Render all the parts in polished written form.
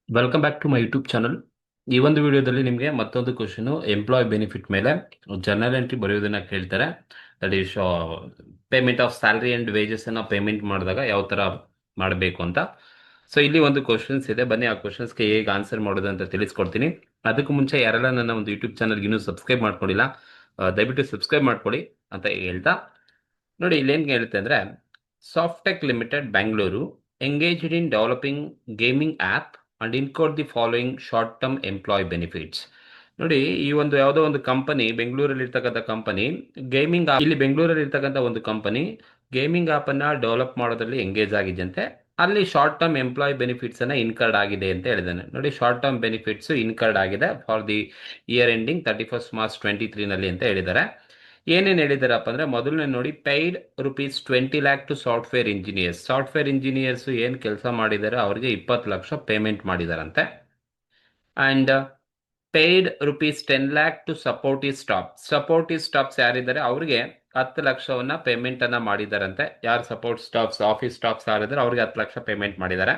Welcome back to my YouTube channel. ಈ ಒಂದು ವಿಡಿಯೋದಲ್ಲಿ ನಿಮಗೆ ಮತ್ತೊಂದು ಕ್ವಶನು ಎಂಪ್ಲಾಯ್ ಬೆನಿಫಿಟ್ ಮೇಲೆ ಜರ್ನಲ್ ಎಂಟ್ರಿ ಬರೆಯೋದನ್ನ ಕೇಳ್ತಾರೆ. That is payment of salary and wages ಅನ್ನ ಪೇಮೆಂಟ್ ಮಾಡಿದಾಗ ಯಾವ ತರ ಮಾಡಬೇಕು ಅಂತ. ಸೊ ಇಲ್ಲಿ ಒಂದು ಕ್ವಶನ್ಸ್ ಇದೆ, ಬನ್ನಿ ಆ ಕ್ವಶನ್ಸ್ಗೆ ಹೇಗೆ ಆನ್ಸರ್ ಮಾಡೋದು ಅಂತ ತಿಳಿಸ್ಕೊಡ್ತೀನಿ. ಅದಕ್ಕೂ ಮುಂಚೆ ಯಾರೆಲ್ಲ ನನ್ನ ಒಂದು ಯೂಟ್ಯೂಬ್ ಚಾನಲ್ಗೆ ಇನ್ನೂ ಸಬ್ಸ್ಕ್ರೈಬ್ ಮಾಡ್ಕೊಂಡಿಲ್ಲ, ದಯವಿಟ್ಟು ಸಬ್ಸ್ಕ್ರೈಬ್ ಮಾಡ್ಕೊಳ್ಳಿ ಅಂತ ಹೇಳ್ತಾ, ನೋಡಿ ಇಲ್ಲಿ ಏನ್ ಹೇಳುತ್ತೆ ಅಂದ್ರೆ, Softech limited Bangalore engaged in developing gaming app and include the following short term employee benefits. ನೋಡಿ, ಈ ಒಂದು ಯಾವುದೋ ಒಂದು ಕಂಪನಿ, ಬೆಂಗಳೂರಲ್ಲಿ ಇರ್ತಕ್ಕಂಥ ಕಂಪನಿ ಗೇಮಿಂಗ್, ಇಲ್ಲಿ ಬೆಂಗಳೂರಲ್ಲಿ ಇರ್ತಕ್ಕಂಥ ಒಂದು ಕಂಪನಿ ಗೇಮಿಂಗ್ ಆಪ್ ಅನ್ನ ಡೆವಲಪ್ ಮಾಡೋದ್ರಲ್ಲಿ ಎಂಗೇಜ್ ಆಗಿದೆಯಂತೆ. ಅಲ್ಲಿ ಶಾರ್ಟ್ ಟರ್ಮ್ ಎಂಪ್ಲಾಯ್ ಬೆನಿಫಿಟ್ಸ್ ಅನ್ನ ಇನ್ಕರ್ಡ್ ಆಗಿದೆ ಅಂತ ಹೇಳಿದಾನೆ. ನೋಡಿ, ಶಾರ್ಟ್ ಟರ್ಮ್ ಬೆನಿಫಿಟ್ಸ್ ಇನ್ಕರ್ಡ್ ಆಗಿದೆ for the year ending 31st March 2023 ನಲ್ಲಿ ಅಂತ ಹೇಳಿದ್ದಾರೆ. ಏನೇನು ಹೇಳಿದಾರಪ್ಪ ಅಂದ್ರೆ, ಮೊದಲನೇ ನೋಡಿ, paid ₹20 lakh to software engineers. Software engineers ಏನ್ ಕೆಲಸ ಮಾಡಿದ್ದಾರೆ ಅವ್ರಿಗೆ 20 ಲಕ್ಷ ಪೇಮೆಂಟ್ ಮಾಡಿದಾರಂತೆ. And paid ₹10 lakh to supportive staff. Supportive staffs ಯಾರಿದ್ದಾರೆ ಅವ್ರಿಗೆ 10 ಲಕ್ಷವನ್ನ ಪೇಮೆಂಟ್ ಅನ್ನ ಮಾಡಿದಾರಂತೆ. ಯಾರು ಸಪೋರ್ಟ್ ಸ್ಟಾಫ್ಸ್, ಆಫೀಸ್ ಸ್ಟಾಫ್ಸ್ ಯಾರಿದ್ದಾರೆ ಅವ್ರಿಗೆ 10 ಲಕ್ಷ ಪೇಮೆಂಟ್ ಮಾಡಿದ್ದಾರೆ.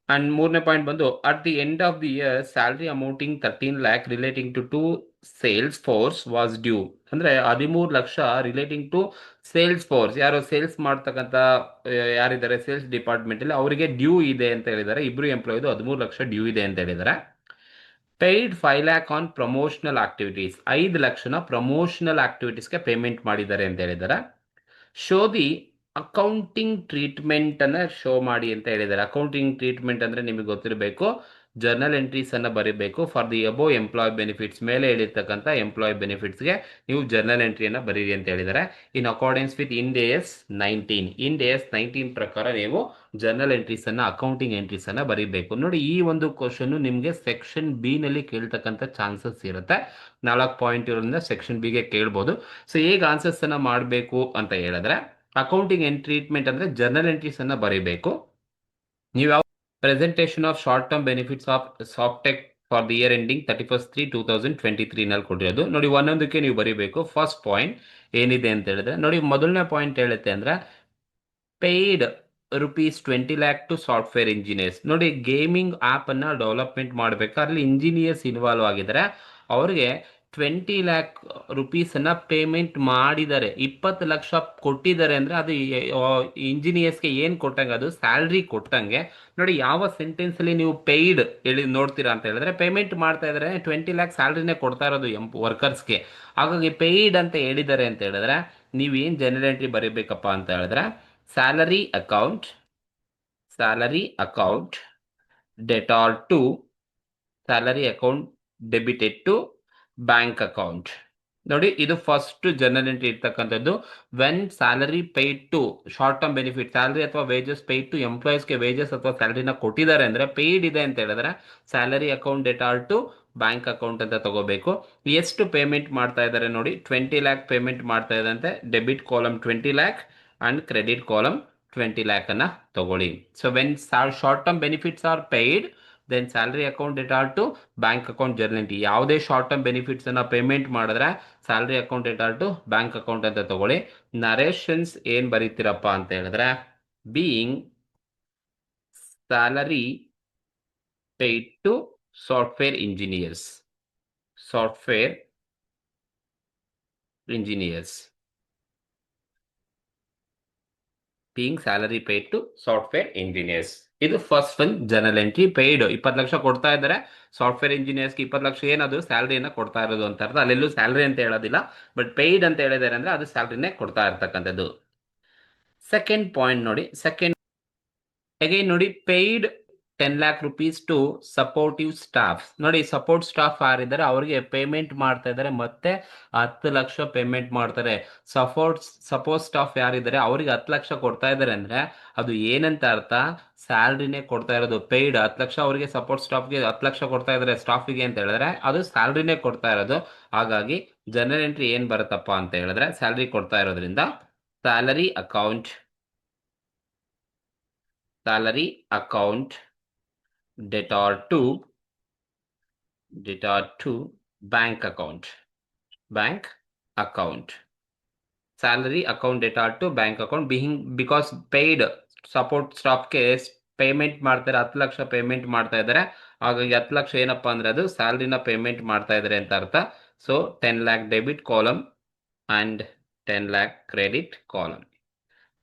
ಅಂಡ್ ಮೂರನೇ ಪಾಯಿಂಟ್ ಬಂದು, at the end of the year salary amounting 13 lakh relating to sales force was due. ಅಂದ್ರೆ 13 lakh relating to sales force, ಯಾರು ಸೇಲ್ಸ್ ಮಾಡ್ತಕ್ಕಂಥ ಯಾರಿದ್ದಾರೆ ಸೇಲ್ಸ್ ಡಿಪಾರ್ಟ್ಮೆಂಟ್ ಅಲ್ಲಿ ಅವರಿಗೆ ಡ್ಯೂ ಇದೆ ಅಂತ ಹೇಳಿದ್ದಾರೆ. ಇಬ್ರು ಎಂಪ್ಲಾಯ್ದು 13 ಲಕ್ಷ ಡ್ಯೂ ಇದೆ ಅಂತ ಹೇಳಿದ್ದಾರೆ. Paid 5 lakh on promotional activities. 5 ಲಕ್ಷನ ಪ್ರಮೋಷನಲ್ ಆಕ್ಟಿವಿಟೀಸ್ಗೆ ಪೇಮೆಂಟ್ ಮಾಡಿದ್ದಾರೆ ಅಂತ ಹೇಳಿದ್ದಾರೆ. ಶೋ ದಿ ಅಕೌಂಟಿಂಗ್ ಟ್ರೀಟ್ಮೆಂಟ್ ಅನ್ನ ಶೋ ಮಾಡಿ ಅಂತ ಹೇಳಿದ್ದಾರೆ. ಅಕೌಂಟಿಂಗ್ ಟ್ರೀಟ್ಮೆಂಟ್ ಅಂದ್ರೆ ನಿಮಗೆ ಗೊತ್ತಿರಬೇಕು, ಜರ್ನಲ್ ಎಂಟ್ರೀಸ್ ಅನ್ನ ಬರೀಬೇಕು for the above employee benefits. ಮೇಲೆ ಹೇಳಿರ್ತಕ್ಕಂಥ ಎಂಪ್ಲಾಯ್ ಬೆನಿಫಿಟ್ಸ್ಗೆ ನೀವು ಜರ್ನಲ್ ಎಂಟ್ರಿಯನ್ನು ಬರೀರಿ ಅಂತ ಹೇಳಿದ್ದಾರೆ. In accordance with end AS 19, end AS 19 ಪ್ರಕಾರ ನೀವು ಜರ್ನಲ್ ಎಂಟ್ರೀಸ್ ಅನ್ನ, ಅಕೌಂಟಿಂಗ್ ಎಂಟ್ರೀಸ್ ಅನ್ನ ಬರೀಬೇಕು. ನೋಡಿ, ಈ ಒಂದು ಕ್ವಶನ್ ನಿಮಗೆ ಸೆಕ್ಷನ್ ಬಿ ನಲ್ಲಿ ಕೇಳ್ತಕ್ಕಂಥ ಚಾನ್ಸಸ್ ಇರುತ್ತೆ. 4 ಪಾಯಿಂಟ್ ಇರೋದ್ರಿಂದ ಸೆಕ್ಷನ್ ಬಿ ಗೆ ಕೇಳ್ಬೋದು. ಸೊ ಹೇಗೆ ಆನ್ಸರ್ಸ್ ಅನ್ನ ಮಾಡಬೇಕು ಅಂತ ಹೇಳಿದ್ರೆ, ಅಕೌಂಟಿಂಗ್ ಟ್ರೀಟ್ಮೆಂಟ್ ಅಂದ್ರೆ ಜರ್ನಲ್ ಎಂಟ್ರೀಸ್ ಅನ್ನ ಬರೀಬೇಕು. ನೀವು ಯಾವ presentation of short term benefits of Softech for the year ending 31/3/2023 ನಲ್ಲಿ ಕೊಟ್ಟಿರೋದು. ನೋಡಿ, ಒಂದೊಂದಕ್ಕೆ ನೀವು ಬರೀಬೇಕು. ಫಸ್ಟ್ ಪಾಯಿಂಟ್ ಏನಿದೆ ಅಂತ ಹೇಳಿದ್ರೆ, ನೋಡಿ ಮೊದಲನೇ ಪಾಯಿಂಟ್ ಹೇಳುತ್ತೆ ಅಂದ್ರೆ, paid ₹20 lakh to software engineers. ನೋಡಿ, ಗೇಮಿಂಗ್ ಆಪ್ ಅನ್ನ ಡೆವಲಪ್ಮೆಂಟ್ ಮಾಡಬೇಕಾದ್ರೆ ಇಂಜಿನಿಯರ್ಸ್ ಇನ್ವಾಲ್ವ್ ಆಗಿದ್ದಾರೆ. ಅವ್ರಿಗೆ 20 lakh ರುಪೀಸ್ ಅನ್ನ ಪೇಮೆಂಟ್ ಮಾಡಿದ್ದಾರೆ. 20 ಲಕ್ಷ ಕೊಟ್ಟಿದ್ದಾರೆ ಅಂದ್ರೆ ಅದು ಇಂಜಿನಿಯರ್ಸ್ಗೆ ಏನ್ ಕೊಟ್ಟಂಗೆ, ಅದು ಸ್ಯಾಲ್ರಿ ಕೊಟ್ಟಂಗೆ. ನೋಡಿ, ಯಾವ ಸೆಂಟೆನ್ಸ್ ಅಲ್ಲಿ ನೀವು ಪೇಯ್ಡ್ ಹೇಳಿ ನೋಡ್ತೀರಾ ಅಂತ ಹೇಳಿದ್ರೆ, ಪೇಮೆಂಟ್ ಮಾಡ್ತಾ ಇದ್ದಾರೆ, 20 lakh ಸ್ಯಾಲ್ರಿನೇ ಕೊಡ್ತಾ ಇರೋದು ವರ್ಕರ್ಸ್ಗೆ. ಹಾಗಾಗಿ ಪೇಯ್ಡ್ ಅಂತ ಹೇಳಿದ್ದಾರೆ ಅಂತ ಹೇಳಿದ್ರೆ, ನೀವೇನ್ ಜನರಲ್ ಎಂಟ್ರಿ ಬರೀಬೇಕಪ್ಪ ಅಂತ ಹೇಳಿದ್ರೆ, salary account, salary account debtor to salary account debited to bank account. ನೋಡಿ, ಇದು ಫಸ್ಟ್ ಜನರಲ್ ಎಂಟ್ರಿ ಇರ್ತಕ್ಕಂಥದ್ದು. When salary paid to short term benefit, salary ಅಥವಾ ವೇಜಸ್ ಪೇಯ್ಡ್ ಟು ಎಂಪ್ಲಾಯೀಸ್ಗೆ ವೇಜಸ್ ಅಥವಾ ಸ್ಯಾಲರಿನ ಕೊಟ್ಟಿದ್ದಾರೆ ಅಂದ್ರೆ, ಪೇಯ್ಡ್ ಇದೆ ಅಂತ ಹೇಳಿದ್ರೆ salary account debtor to bank account ಅಂತ ತಗೋಬೇಕು. ಎಷ್ಟು ಪೇಮೆಂಟ್ ಮಾಡ್ತಾ ಇದ್ದಾರೆ ನೋಡಿ, 20 lakh ಪೇಮೆಂಟ್ ಮಾಡ್ತಾ ಇದ್ದಂತೆ. Debit column 20 lakh and credit column 20 lakh ಅನ್ನ ತಗೊಳ್ಳಿ. So when short term benefits are paid, then salary account debtor to bank account journal entry. ಯಾವುದೇ ಶಾರ್ಟ್ ಟರ್ಮ್ ಬೆನಿಫಿಟ್ಸ್ ಅನ್ನ ಪೇಮೆಂಟ್ ಮಾಡಿದ್ರೆ salary account debtor to bank account ಅಂತ ತಗೊಳ್ಳಿ. Narrations ಏನ್ ಬರೀತೀರಪ್ಪ ಅಂತ ಹೇಳಿದ್ರೆ, being salary paid to software engineers, software engineers, being salary paid to software engineers. ಇದು first one journal entry. Paid 20 lakh ಕೊಡ್ತಾ ಇದ್ದಾರೆ ಸಾಫ್ಟ್ವೇರ್ ಇಂಜಿನಿಯರ್ಸ್ಗೆ. 20 ಲಕ್ಷ ಏನದು ಸ್ಯಾಲರಿನ ಕೊಡ್ತಾ ಇರೋದು ಅಂತ ಅರ್ಥ. ಅಲ್ಲೆಲ್ಲೂ ಸ್ಯಾಲರಿ ಅಂತ ಹೇಳೋದಿಲ್ಲ, ಬಟ್ ಪೇಯ್ಡ್ ಅಂತ ಹೇಳಿದ್ದಾರೆ ಅಂದ್ರೆ ಅದು ಸ್ಯಾಲರಿನೇ ಕೊಡ್ತಾ ಇರ್ತಕ್ಕಂಥದ್ದು. ಸೆಕೆಂಡ್ ಪಾಯಿಂಟ್ ನೋಡಿ, ಸೆಕೆಂಡ್ ಅಗೈನ್ ನೋಡಿ, paid 10 lakh rupees to supportive staff. ನೋಡಿ, ಸಪೋರ್ಟ್ ಸ್ಟಾಫ್ ಯಾರಿದ್ದಾರೆ ಅವ್ರಿಗೆ ಪೇಮೆಂಟ್ ಮಾಡ್ತಾ ಇದ್ದಾರೆ, ಮತ್ತೆ 10 ಲಕ್ಷ ಪೇಮೆಂಟ್ ಮಾಡ್ತಾರೆ. ಸಪೋರ್ಟ್ ಸ್ಟಾಫ್ ಯಾರಿದ್ದಾರೆ ಅವ್ರಿಗೆ 10 ಲಕ್ಷ ಕೊಡ್ತಾ ಇದ್ದಾರೆ ಅಂದ್ರೆ ಅದು ಏನಂತ ಅರ್ಥ, ಸ್ಯಾಲ್ರಿನೇ ಕೊಡ್ತಾ ಇರೋದು. ಪೇಯ್ಡ್ 10 ಲಕ್ಷ ಅವರಿಗೆ, ಸಪೋರ್ಟ್ ಸ್ಟಾಫ್ಗೆ 10 ಲಕ್ಷ ಕೊಡ್ತಾ ಇದ್ದಾರೆ ಸ್ಟಾಫಿಗೆ ಅಂತ ಹೇಳಿದ್ರೆ ಅದು ಸ್ಯಾಲ್ರಿನೇ ಕೊಡ್ತಾ ಇರೋದು. ಹಾಗಾಗಿ ಜನರಲ್ ಎಂಟ್ರಿ ಏನ್ ಬರುತ್ತಪ್ಪ ಅಂತ ಹೇಳಿದ್ರೆ, ಸ್ಯಾಲ್ರಿ ಕೊಡ್ತಾ ಇರೋದ್ರಿಂದ salary account, salary account debtor to bank account, bank account, salary account debtor to bank account. Because paid support ಸ್ಟಾಫ್ಗೆ ಪೇಮೆಂಟ್ ಮಾಡ್ತಾರೆ, 10 ಲಕ್ಷ ಪೇಮೆಂಟ್ ಮಾಡ್ತಾ ಇದ್ದಾರೆ. ಹಾಗಾಗಿ 10 ಲಕ್ಷ ಏನಪ್ಪಾ ಅಂದ್ರೆ ಅದು ಸ್ಯಾಲ್ರಿನ ಪೇಮೆಂಟ್ ಮಾಡ್ತಾ ಇದ್ದಾರೆ ಅಂತ ಅರ್ಥ. So 10 lakh debit column and 10 lakh credit column.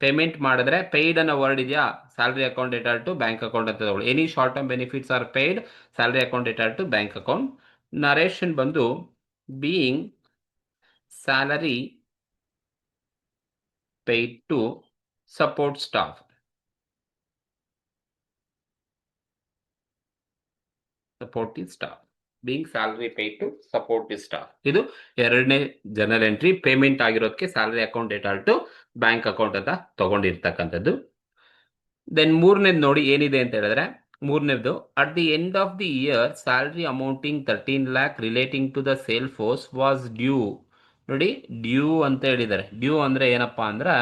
Payment ಮಾಡಿದ್ರೆ ಪೇಯ್ಡ್ ಅನ್ನೋ ವರ್ಡ್ ಇದೆಯಾ, salary account debtor to bank account ಅಂತ ತಗೊಳ್ಳಿ. Any short term benefits are paid, salary account debtor to bank account. Narration ಬಂದು being salary paid to support staff. Supportive staff, being salary paid to supportive staff. ಇದು ಎರಡನೇ general entry, payment ಆಗಿರೋದಕ್ಕೆ salary account debtor to bank account ಅಂತ ತಗೊಂಡಿರ್ತಕ್ಕಂಥದ್ದು. Then ಮೂರನೇದು ನೋಡಿ ಏನಿದೆ ಅಂತ ಹೇಳಿದ್ರೆ, ಮೂರನೇದು at the end of the year salary amounting 13 lakh relating to the sale force was due. ನೋಡಿ ಡ್ಯೂ ಅಂತ ಹೇಳಿದ್ದಾರೆ. ಡ್ಯೂ ಅಂದ್ರೆ ಏನಪ್ಪಾ ಅಂದ್ರೆ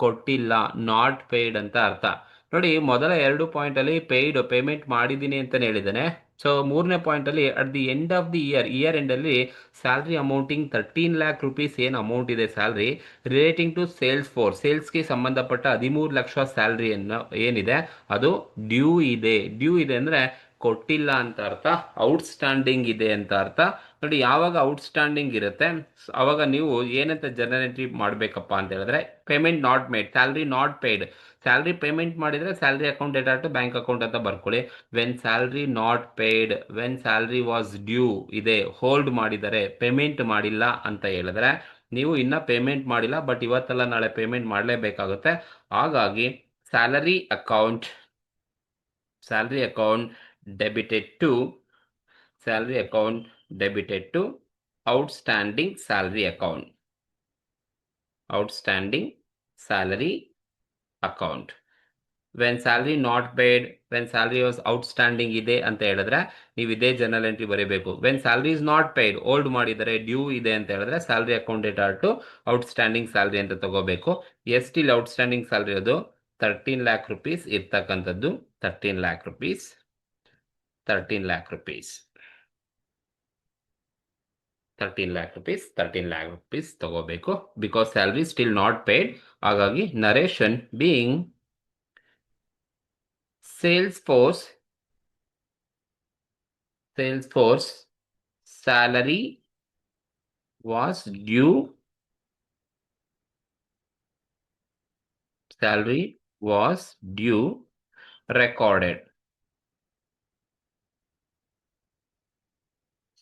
ಕೊಟ್ಟಿಲ್ಲ, ನಾಟ್ ಪೇಯ್ಡ್ ಅಂತ ಅರ್ಥ. ನೋಡಿ ಮೊದಲ 2 ಪಾಯಿಂಟ್ ಅಲ್ಲಿ ಪೇಯ್ಡ್, ಪೇಮೆಂಟ್ ಮಾಡಿದ್ದೀನಿ ಅಂತಾನೆ ಹೇಳಿದ್ದಾನೆ. ಸೊ ಮೂರನೇ ಪಾಯಿಂಟ್ ಅಲ್ಲಿ at the end of the year end ಅಲ್ಲಿ ಸ್ಯಾಲ್ರಿ ಅಮೌಂಟಿಂಗ್ 13 ಲ್ಯಾಕ್ ರುಪೀಸ್ ಏನು ಅಮೌಂಟ್ ಇದೆ salary relating to sales force, ಸೇಲ್ಸ್ಗೆ ಸಂಬಂಧಪಟ್ಟ 13 ಲಕ್ಷ ಸ್ಯಾಲ್ರಿ ಏನಿದೆ ಅದು ಡ್ಯೂ ಇದೆ. ಡ್ಯೂ ಇದೆ ಅಂದ್ರೆ ಕೊಟ್ಟಿಲ್ಲ ಅಂತ ಅರ್ಥ, ಔಟ್ಸ್ಟ್ಯಾಂಡಿಂಗ್ ಇದೆ ಅಂತ ಅರ್ಥ. ನೋಡಿ ಯಾವಾಗ ಔಟ್ಸ್ಟ್ಯಾಂಡಿಂಗ್ ಇರುತ್ತೆ ಅವಾಗ ನೀವು ಏನಂತ ಜನರಲ್ ಎಂಟ್ರಿ ಮಾಡಬೇಕಪ್ಪ ಅಂತ ಹೇಳಿದ್ರೆ, payment not made, salary not paid. Salary payment ಮಾಡಿದ್ರೆ salary account debtor to bank account ಅಂತ ಬರ್ಕೊಳ್ಳಿ. When salary not paid, when salary was due ಇದೆ, ಹೋಲ್ಡ್ ಮಾಡಿದರೆ, ಪೇಮೆಂಟ್ ಮಾಡಿಲ್ಲ ಅಂತ ಹೇಳಿದ್ರೆ ನೀವು ಇನ್ನ ಪೇಮೆಂಟ್ ಮಾಡಿಲ್ಲ ಬಟ್ ಇವತ್ತಲ್ಲ ನಾಳೆ ಪೇಮೆಂಟ್ ಮಾಡಲೇಬೇಕಾಗುತ್ತೆ. ಹಾಗಾಗಿ salary account debited to salary account debited to outstanding salary account, outstanding salary account. When salary not paid, when salary was outstanding ಇದೆ ಅಂತ ಹೇಳಿದ್ರೆ ನೀವು ಇದೇ ಜನರಲ್ ಎಂಟ್ರಿ ಬರೀಬೇಕು. When salary is not paid, hold ಮಾಡಿದರೆ, due ಇದೆ ಅಂತ ಹೇಳಿದ್ರೆ salary account debtor to outstanding salary ಅಂತ ತಗೋಬೇಕು. ಎಷ್ಟಿಲ್ಲ ಔಟ್ಸ್ಟ್ಯಾಂಡಿಂಗ್ ಸ್ಯಾಲ್ರಿ ಅದು 13 ಲ್ಯಾಕ್ ರುಪೀಸ್ ಇರ್ತಕ್ಕಂಥದ್ದು. 13 ಲ್ಯಾಕ್ ರುಪೀಸ್ 13 ಲ್ಯಾಕ್ ರುಪೀಸ್ ತಗೋಬೇಕು. Because salary still not paid. ಹಾಗಾಗಿ narration being sales force salary was due, salary was due recorded.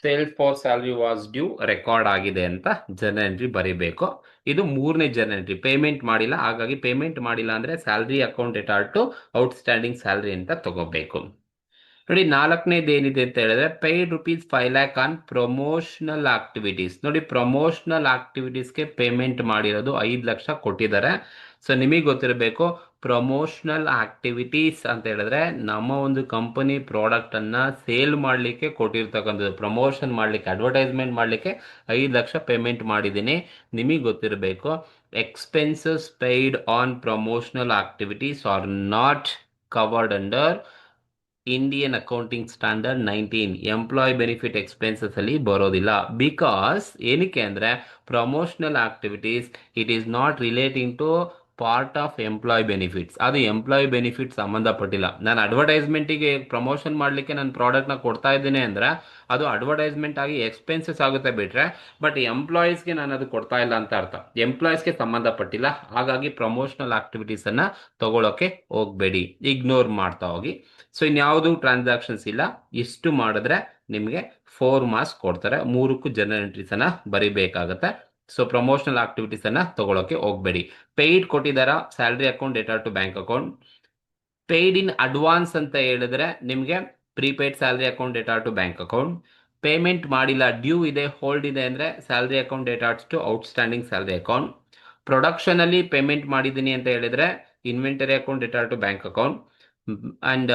Sales force salary was due record ಆಗಿದೆ ಅಂತ general entry ಬರೀಬೇಕು. ಇದು ಮೂರನೇ ಜನರಲ್ ಎಂಟ್ರಿ. ಪೇಮೆಂಟ್ ಮಾಡಿಲ್ಲ, ಹಾಗಾಗಿ ಪೇಮೆಂಟ್ ಮಾಡಿಲ್ಲ ಅಂದ್ರೆ salary account debtor to outstanding salary ಅಂತ ತಗೋಬೇಕು. ನೋಡಿ ನಾಲ್ಕನೇದು ಏನಿದೆ ಅಂತ ಹೇಳಿದ್ರೆ paid ₹5 lakh on promotional activities. ನೋಡಿ ಪ್ರಮೋಷನಲ್ ಆಕ್ಟಿವಿಟೀಸ್ಗೆ ಪೇಮೆಂಟ್ ಮಾಡಿರೋದು 5 ಲಕ್ಷ ಕೊಟ್ಟಿದ್ದಾರೆ. ಸೊ ನಿಮಗೆ ಗೊತ್ತಿರಬೇಕು ಪ್ರಮೋಷನಲ್ ಆಕ್ಟಿವಿಟೀಸ್ ಅಂತ ಹೇಳಿದ್ರೆ ನಮ್ಮ ಒಂದು ಕಂಪನಿ ಪ್ರಾಡಕ್ಟ್ ಅನ್ನ ಸೇಲ್ ಮಾಡಲಿಕ್ಕೆ ಕೊಟ್ಟಿರ್ತಕ್ಕಂಥದ್ದು, ಪ್ರಮೋಷನ್ ಮಾಡಲಿಕ್ಕೆ, ಅಡ್ವರ್ಟೈಸ್ಮೆಂಟ್ ಮಾಡಲಿಕ್ಕೆ 5 ಲಕ್ಷ ಪೇಮೆಂಟ್ ಮಾಡಿದ್ದೀನಿ. ನಿಮಗೆ ಗೊತ್ತಿರಬೇಕು expenses paid on promotional activities are not covered under Indian accounting standard 19. Employee benefit expenses ಅಲ್ಲಿ ಬರೋದಿಲ್ಲ. ಬಿಕಾಸ್ ಏನಕ್ಕೆ ಅಂದ್ರೆ promotional activities it is not relating to part of employee benefits. ಅದು ಎಂಪ್ಲಾಯ್ ಬೆನಿಫಿಟ್ ಸಂಬಂಧಪಟ್ಟಿಲ್ಲ. ನಾನು ಅಡ್ವರ್ಟೈಸ್ಮೆಂಟಿಗೆ ಪ್ರಮೋಷನ್ ಮಾಡಲಿಕ್ಕೆ ನನ್ನ ಪ್ರಾಡಕ್ಟ್ನ ಕೊಡ್ತಾ ಇದ್ದೇನೆ ಅಂದ್ರೆ ಅದು ಅಡ್ವರ್ಟೈಸ್ಮೆಂಟ್ ಆಗಿ ಎಕ್ಸ್ಪೆನ್ಸಸ್ ಆಗುತ್ತೆ ಬಿಟ್ರೆ, ಬಟ್ ಎಂಪ್ಲಾಯೀಸ್ಗೆ ನಾನು ಅದು ಕೊಡ್ತಾ ಇಲ್ಲ ಅಂತ ಅರ್ಥ. ಎಂಪ್ಲಾಯೀಸ್ಗೆ ಸಂಬಂಧಪಟ್ಟಿಲ್ಲ. ಹಾಗಾಗಿ ಪ್ರಮೋಷನಲ್ ಆಕ್ಟಿವಿಟೀಸ್ ಅನ್ನ ತಗೊಳ್ಳೋಕೆ ಹೋಗಬೇಡಿ, ಇಗ್ನೋರ್ ಮಾಡ್ತಾ ಹೋಗಿ. ಸೊ ಇನ್ಯಾವುದು ಟ್ರಾನ್ಸಾಕ್ಷನ್ಸ್ ಇಲ್ಲ. ಇಷ್ಟು ಮಾಡಿದ್ರೆ ನಿಮಗೆ 4 ಮಾರ್ಕ್ಸ್ ಕೊಡ್ತಾರೆ. 3ಕ್ಕೂ ಜನರಲ್ ಎಂಟ್ರೀಸ್ ಅನ್ನ ಬರಿಬೇಕಾಗತ್ತೆ. ಸೊ ಪ್ರಮೋಷನಲ್ ಆಕ್ಟಿವಿಟೀಸ್ ಅನ್ನ ತಗೊಳ್ಳೋಕೆ ಹೋಗಬೇಡಿ. ಪೇಯ್ಡ್ ಕೊಟ್ಟಿದ್ದಾರಾ, salary account debtor to bank account. Paid in advance ಅಂತ ಹೇಳಿದ್ರೆ ನಿಮಗೆ prepaid salary account debtor to bank account. Payment ಮಾಡಿಲ್ಲ, ಡ್ಯೂ ಇದೆ, ಹೋಲ್ಡ್ ಇದೆ ಅಂದ್ರೆ salary account debtor to outstanding salary account. Production ಅಲ್ಲಿ ಪೇಮೆಂಟ್ ಮಾಡಿದ್ದೀನಿ ಅಂತ ಹೇಳಿದ್ರೆ inventory account debtor to bank account. And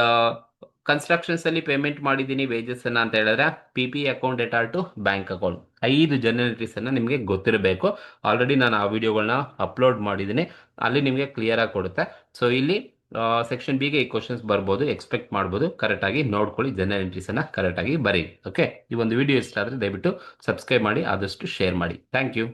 constructions ಅಲ್ಲಿ ಪೇಮೆಂಟ್ ಮಾಡಿದ್ದೀನಿ ವೇಜಸ್ ಅನ್ನ ಅಂತ ಹೇಳಿದ್ರೆ PP account debtor to bank account. 5 general entries ಅನ್ನ ನಿಮಗೆ ಗೊತ್ತಿರಬೇಕು. ಆಲ್ರೆಡಿ ನಾನು ಆ ವಿಡಿಯೋಗಳನ್ನ ಅಪ್ಲೋಡ್ ಮಾಡಿದ್ದೀನಿ, ಅಲ್ಲಿ ನಿಮಗೆ ಕ್ಲಿಯರ್ ಆಗಿ ಕೊಡುತ್ತೆ. ಸೊ ಇಲ್ಲಿ ಸೆಕ್ಷನ್ ಬಿಗೆ ಈ ಕ್ವಶನ್ಸ್ ಬರ್ಬೋದು, ಎಕ್ಸ್ಪೆಕ್ಟ್ ಮಾಡ್ಬೋದು. ಕರೆಕ್ಟ್ ಆಗಿ ನೋಡ್ಕೊಳ್ಳಿ, ಜನರಲ್ ಎಂಟ್ರೀಸ್ ಅನ್ನ ಕರೆಕ್ಟ್ ಆಗಿ ಬರೀ. ಓಕೆ, ಈ ಒಂದು ವಿಡಿಯೋ ಇಷ್ಟ ಆದ್ರೆ ದಯವಿಟ್ಟು ಸಬ್ಸ್ಕ್ರೈಬ್ ಮಾಡಿ, ಆದಷ್ಟು ಶೇರ್ ಮಾಡಿ. Thank you.